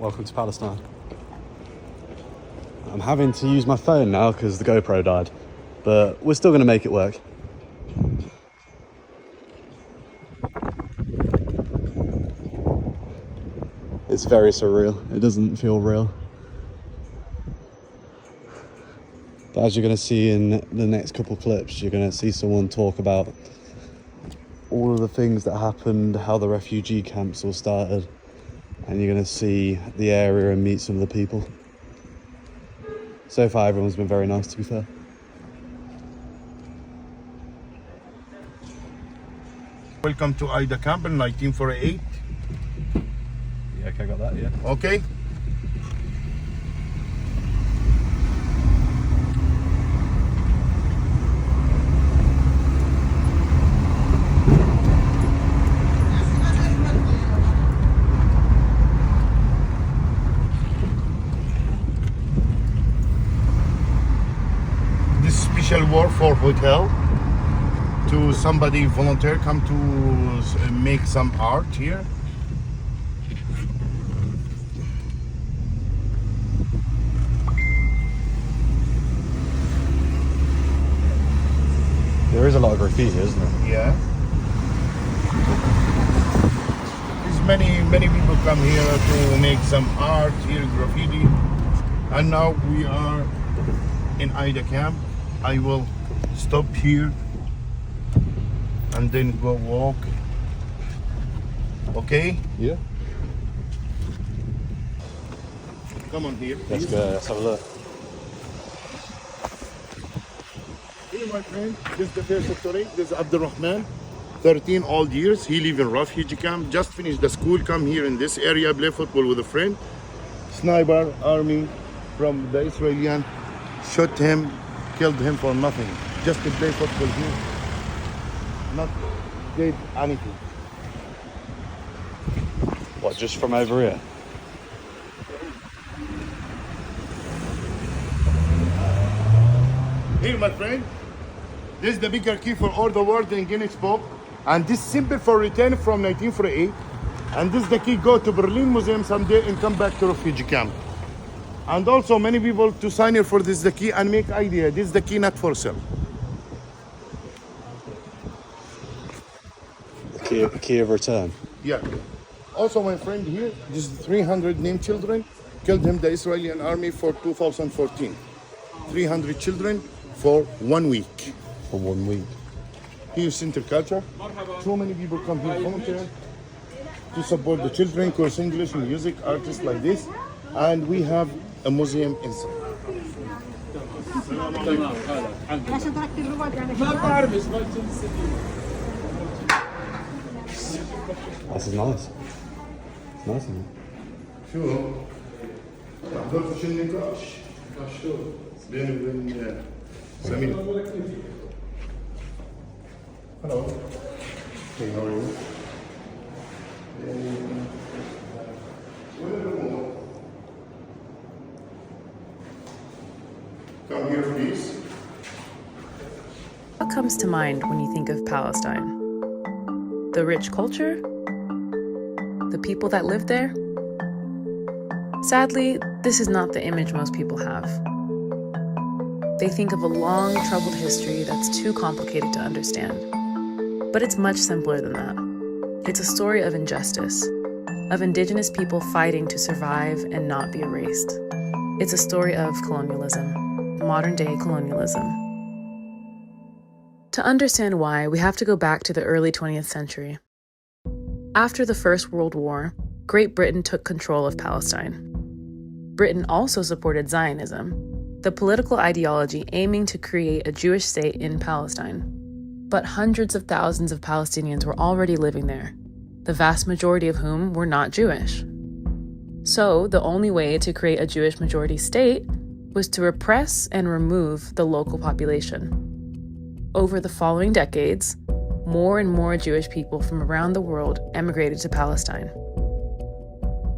welcome to Palestine. I'm having to use my phone now because the GoPro died, but we're still going to make it work. It's very surreal. It doesn't feel real. But as you're going to see in the next couple clips, you're going to see someone talk about all of the things that happened, how the refugee camps all started, and you're going to see the area and meet some of the people. So far, everyone's been very nice, to be fair. Welcome to Ida Camp in 1948. Yeah, okay, I got that, yeah. Okay. This special word for hotel. To somebody volunteer come to make some art here. There is a lot of graffiti, isn't there? Yeah. There's many people come here to make some art here, graffiti. And now we are in Ida Camp. I will stop here and then go walk. Okay? Yeah. Come on here, Let's please. go, let's have a look. Here, my friend, this is the first story. This is Abdurrahman, 13 old years. He live in refugee camp. Just finished the school, come here in this area, play football with a friend. Sniper army from the Israeli shot him, killed him for nothing. Just to play football here. Not did anything. What, just from over here? Here, my friend, this is the bigger key for all the world in Guinness Book. And this symbol for return from 1948. And this is the key go to Berlin Museum someday and come back to refugee camp. And also many people to sign here for this is the key and make idea. This is the key not for sale. The key of return. Yeah. Also, my friend here, this is 300 named children killed him the Israeli army for 2014. 300 children for 1 week. For 1 week. Here's Center Culture. So many people come here volunteer to support the children, course English, music, artists like this. And we have a museum inside. This is nice. It's nice, isn't it? شو تحضرتوا شو النقاش؟ شو بيني وبين سمير. Hello. Hey, how are you? Come here, please. What comes to mind when you think of Palestine? The rich culture? The people that live there? Sadly, this is not the image most people have. They think of a long, troubled history that's too complicated to understand. But it's much simpler than that. It's a story of injustice, of indigenous people fighting to survive and not be erased. It's a story of colonialism, modern-day colonialism. To understand why, we have to go back to the early 20th century. After the First World War, Great Britain took control of Palestine. Britain also supported Zionism, the political ideology aiming to create a Jewish state in Palestine. But hundreds of thousands of Palestinians were already living there, the vast majority of whom were not Jewish. So, the only way to create a Jewish majority state was to repress and remove the local population. Over the following decades, more and more Jewish people from around the world emigrated to Palestine.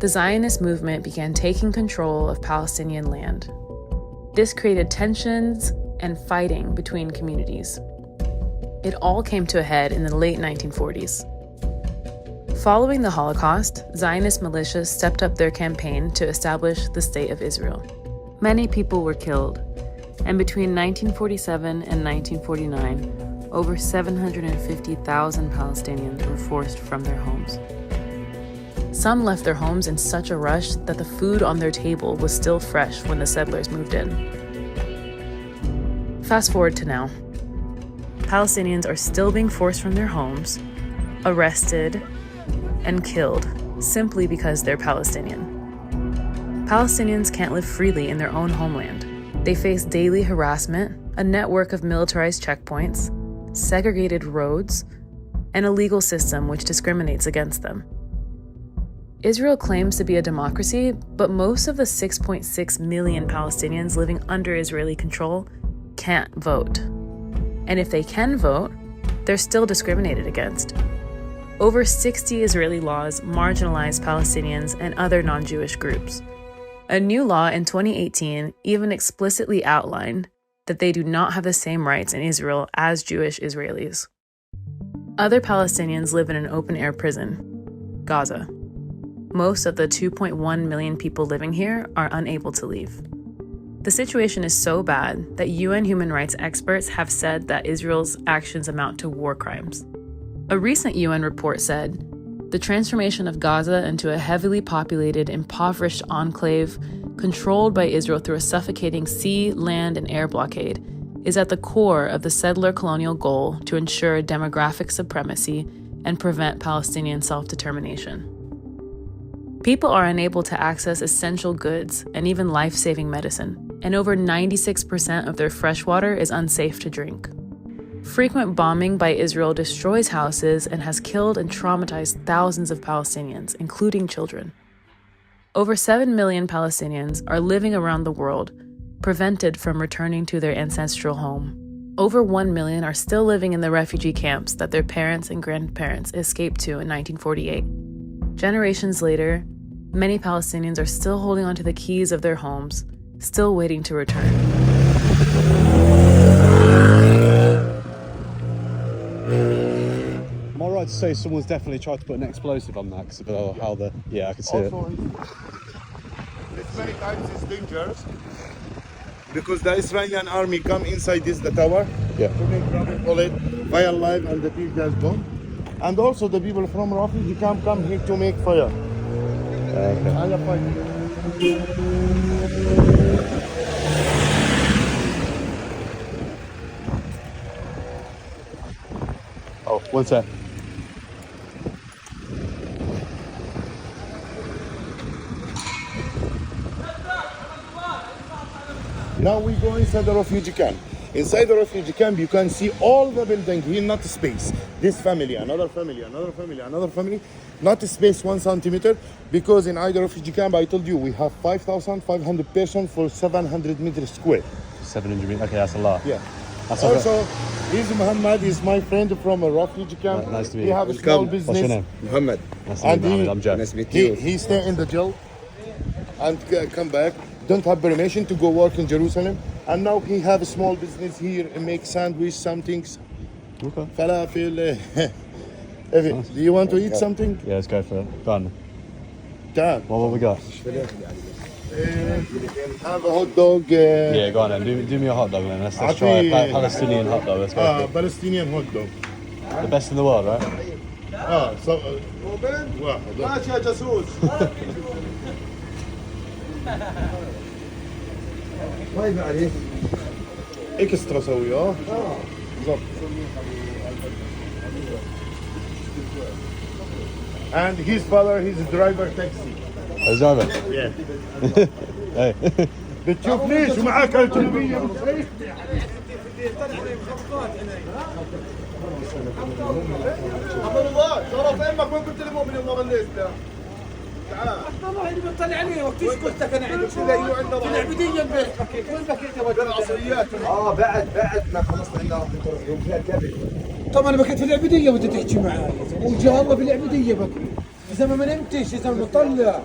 The Zionist movement began taking control of Palestinian land. This created tensions and fighting between communities. It all came to a head in the late 1940s. Following the Holocaust, Zionist militias stepped up their campaign to establish the State of Israel. Many people were killed, and between 1947 and 1949, over 750,000 Palestinians were forced from their homes. Some left their homes in such a rush that the food on their table was still fresh when the settlers moved in. Fast forward to now. Palestinians are still being forced from their homes, arrested, and killed simply because they're Palestinian. Palestinians can't live freely in their own homeland. They face daily harassment, a network of militarized checkpoints, segregated roads, and a legal system which discriminates against them. Israel claims to be a democracy, but most of the 6.6 million Palestinians living under Israeli control can't vote. And if they can vote, they're still discriminated against. Over 60 Israeli laws marginalize Palestinians and other non-Jewish groups. A new law in 2018 even explicitly outlined that they do not have the same rights in Israel as Jewish Israelis. Other Palestinians live in an open-air prison, Gaza. Most of the 2.1 million people living here are unable to leave. The situation is so bad that UN human rights experts have said that Israel's actions amount to war crimes. A recent UN report said, the transformation of Gaza into a heavily populated, impoverished enclave controlled by Israel through a suffocating sea, land, and air blockade is at the core of the settler colonial goal to ensure demographic supremacy and prevent Palestinian self-determination. People are unable to access essential goods and even life-saving medicine, and over 96% of their fresh water is unsafe to drink. Frequent bombing by Israel destroys houses and has killed and traumatized thousands of Palestinians, including children. Over 7 million Palestinians are living around the world, prevented from returning to their ancestral home. Over 1 million are still living in the refugee camps that their parents and grandparents escaped to in 1948. Generations later, many Palestinians are still holding onto the keys of their homes, still waiting to return. Am I right to say someone's definitely tried to put an explosive on that because of how the... Yeah, I can see it. It's many times it's dangerous because the Israeli army come inside the tower to make rubber bullet, fire live, and the people has gone. And also the people from refugee camp come here to make fire. Oh, one sec. Now we go inside the refugee camp. Inside the refugee camp, you can see all the building here, not space. This family, another family, another family, another family, not space 1 centimeter, because in either refugee camp, I told you, we have 5,500 persons for 700 meters square. 700 meters, okay, that's a lot. Yeah. That's Also, he's Muhammad, he's my friend from a refugee camp. Nice to meet He you. have a small business. What's your name? Muhammad. Nice to meet And you, Mohammed. I'm Jack. Nice to meet you. He stay in the jail and come back. Don't have permission to go work in Jerusalem. And now he have a small business here and make sandwich, some things. Okay. Falafel. Do you want to eat something? Yeah, let's go for it. Go on. Dad. What we got? Have a hot dog. Yeah, go on then. Do me a hot dog then. Let's try a Palestinian hot dog. Let's go for it. Palestinian hot dog. The best in the world, right? ماشي يا جاسوس. طيب عليك. اكسترا سوي بالضبط. And his father, he's a driver taxi. Driver. Yeah. Hey. بتشوفنيش ومعاك الجنوبية. عبد الله شرف امك وين كنت المؤمن يوم غليت تعال والله اللي بتطلع عليه وقت ايش قلت لك انا عندي في العبوديه امبارح وين بكيت يا ولد العصريات بعد ما خلصنا عندنا يوم فيها الكبد. طبعا انا بكيت في العبوديه بدي تحكي معي وجا الله في العبوديه بكي اذا ما نمتش اذا مطلع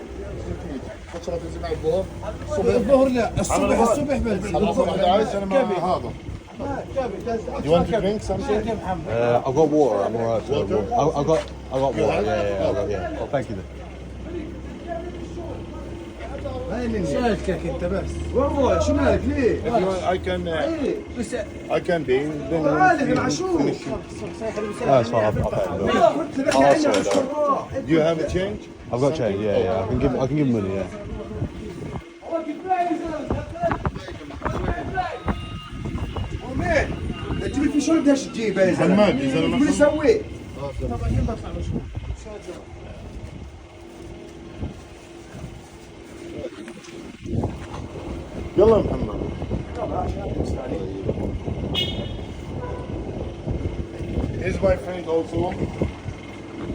الظهر لا الصبح بس خلاص انا عايز انا مع هذا You want to drink something? I've got water. I'm alright. Water? I've got water. have? Yeah. Oh, thank you. سألتك انت بس والله شو مالك ليه؟ If you want, بس I can be. Then تعال we'll معشوق finish it. No, it's fine. I'll pay the bill. قلت لك I'll احنا sort it عشان out. راح Do you have a change? I've got change. Yeah. I can give money. Yeah. ومين؟ تجيب في شو بدهاش تجيبها يا زلمه؟ محمد يا زلمه شو سويت؟ يلا محمد. Here's my friend also,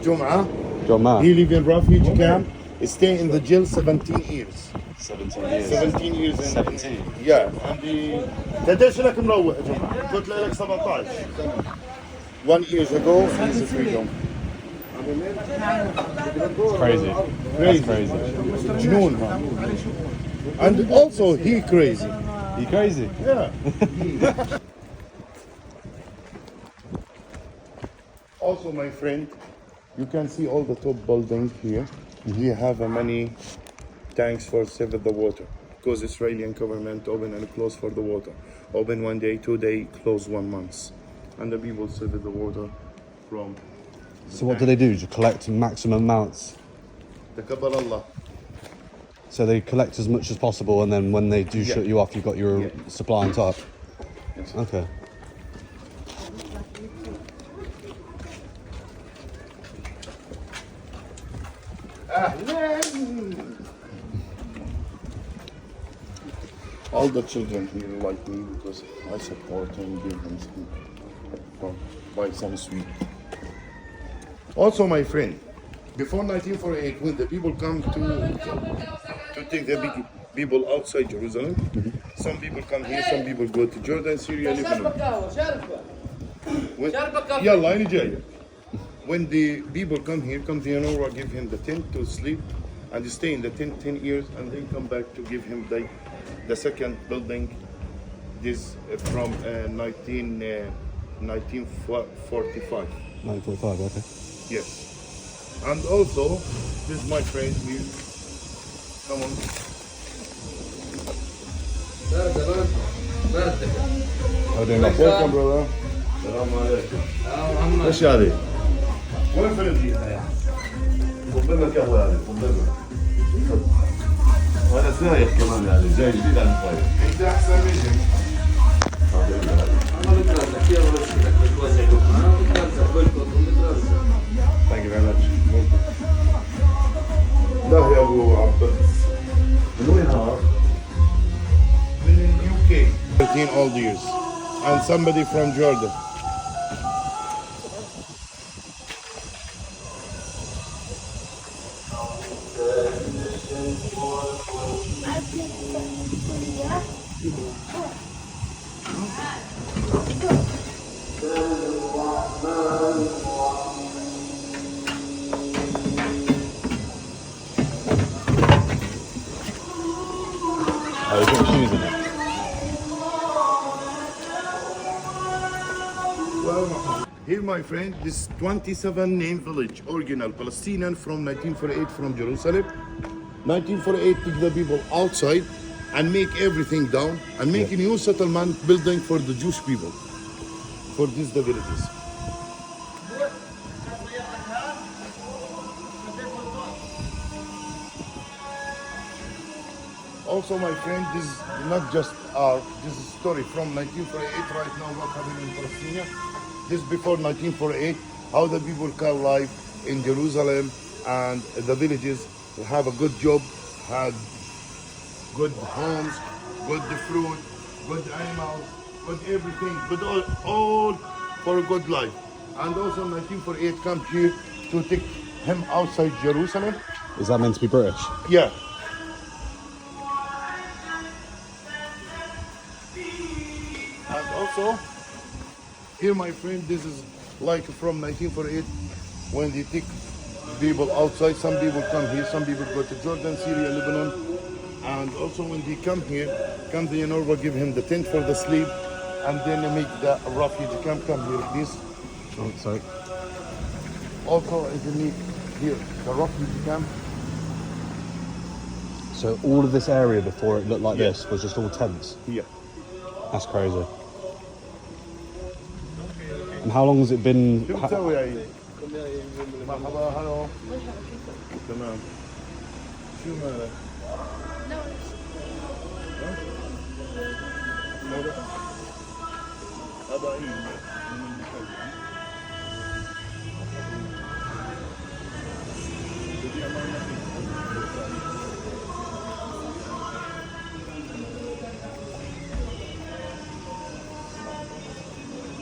Jum'ah. John Ma. He live in refugee camp. Stay in the jail 17 years. 17 years. 17 years in 17. Yeah, and the قديش لك مروق يا جماعة؟ قلت لك 17. 1 year ago, he's a freedom. Crazy. That's crazy. جنون man. And also he crazy. You crazy? Yeah. Also, my friend, you can see all the top buildings here. We have many tanks for save the water because Israeli government open and close for the water. Open 1 day, 2 day, close 1 month, and the people save the water from. So what do they do? Just collect maximum amounts. Taqabbal Allah. So they collect as much as possible, and then when they do shut you off, you've got your supply on top. Yes. Okay. All the children here like me because I support and give them some, buy some sweet. Also, my friend, before 1948, when the people come to take the big people outside Jerusalem, some people come here, some people go to Jordan, Syria, Lebanon. Yalla, أنا جاي. When the people come here, come to Yanora, give him the tent to sleep, and stay in the tent 10 years, and then come back to give him the second building. This from 1945. 1945. Okay. Yes. And also, this is my friend here. Come on. How doing? Welcome, brother. ايش هذه؟ وين فلسطين؟ قبل لك قهوه هذه قبل لك. وانا سايح كمان يعني جاي جديد عن الطريق. انت احسن مني. Thank you very much. لا يا ابو عباس. من وين هذا؟ من UK. 13 old years. And somebody from Jordan. Oh, you've got shoes in it. Here, my friend, this 27 name village, original Palestinian from 1948 from Jerusalem. 1948 took the people outside and make everything down and make a new settlement building for the Jewish people, for these the villages. Also, my friend, this is not just art, this is story from 1948 right now what happened in Palestine. This before 1948, how the people can live in Jerusalem and the villages have a good job, had good homes, good fruit, good animals, good everything, but all for a good life. And also 1948 come here to take him outside Jerusalem. Is that meant to be British? Yeah. And also, here, my friend, this is like from 1948 when they take people outside. Some people come here, some people go to Jordan, Syria, Lebanon. And also when they come here, come to Yenorba, give him the tent for the sleep, and then make the refugee camp come here, please. Oh, sorry. Also, if you need here the refugee camp. So all of this area before it looked like Yeah. this was just all tents. Here. That's crazy. And how long has it been? شو بتسوي يا عيد؟ مرحبا هلو. تمام. شو مالك؟ هذا عيد.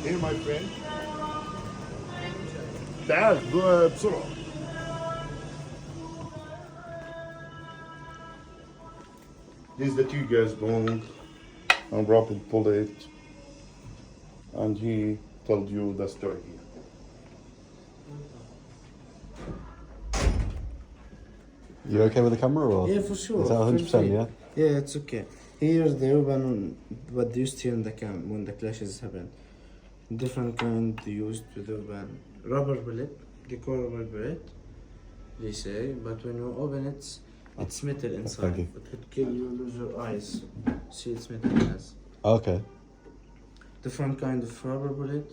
Here, my friend. تعال بسرعة. This is the two guys bone and Robert pulled it and he told you the story here. You okay with the camera or? Yeah, for sure. Is that 100%? Yeah. Yeah, it's okay. Here's the urban what they used here in the camp when the clashes happened. Different kind they used with urban rubber bullet. They call rubber bullet. They say, but when you open it, it's metal inside. Thank you. It could kill you, lose your eyes. See, it's metal as. Okay. Different kind of rubber bullet.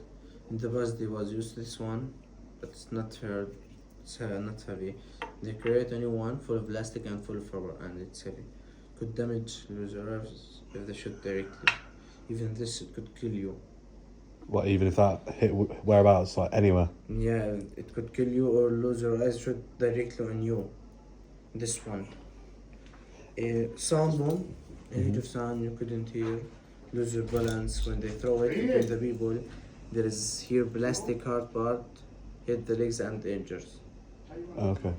In the past, they was used this one, but it's not hard. It's not heavy. They create a new one full of plastic and full of rubber, and it's heavy. Could damage lose your eyes if they shoot directly. Even this, it could kill you. What, even if that hit whereabouts, like anywhere? Yeah, it could kill you or lose your eyes shoot directly on you. This one. Sound bomb. A hit of sound you couldn't hear. Lose your balance when they throw it between the people. There is here plastic hard part. Hit the legs and injures. Okay.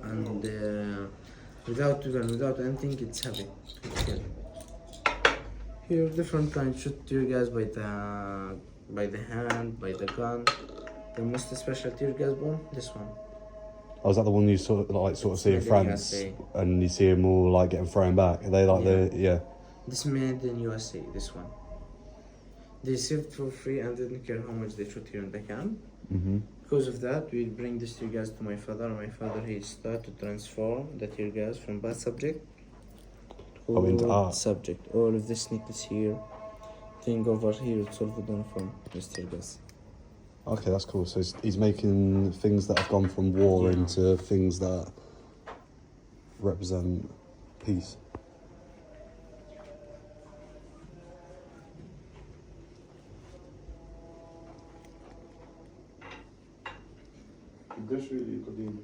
And without anything, it's heavy. Okay. Here different kinds shoot tear gas by the hand, by the gun. The most special tear gas bomb, this one. Oh, is that the one you sort of see in Made in France, USA. and you see them all like getting thrown back? Are they like Yeah. the This made in USA, this one. They served for free and didn't care how much they shoot here in the camp. Mm-hmm. Because of that, we bring this tear gas to my father. My father, he started to transform the tear gas from bad subject to into good art. subject. All of this necklace here, thing over here, it's all done from this tear gas. Okay, that's cool. So he's making things that have gone from war Yeah. into things that represent peace. قديش قديم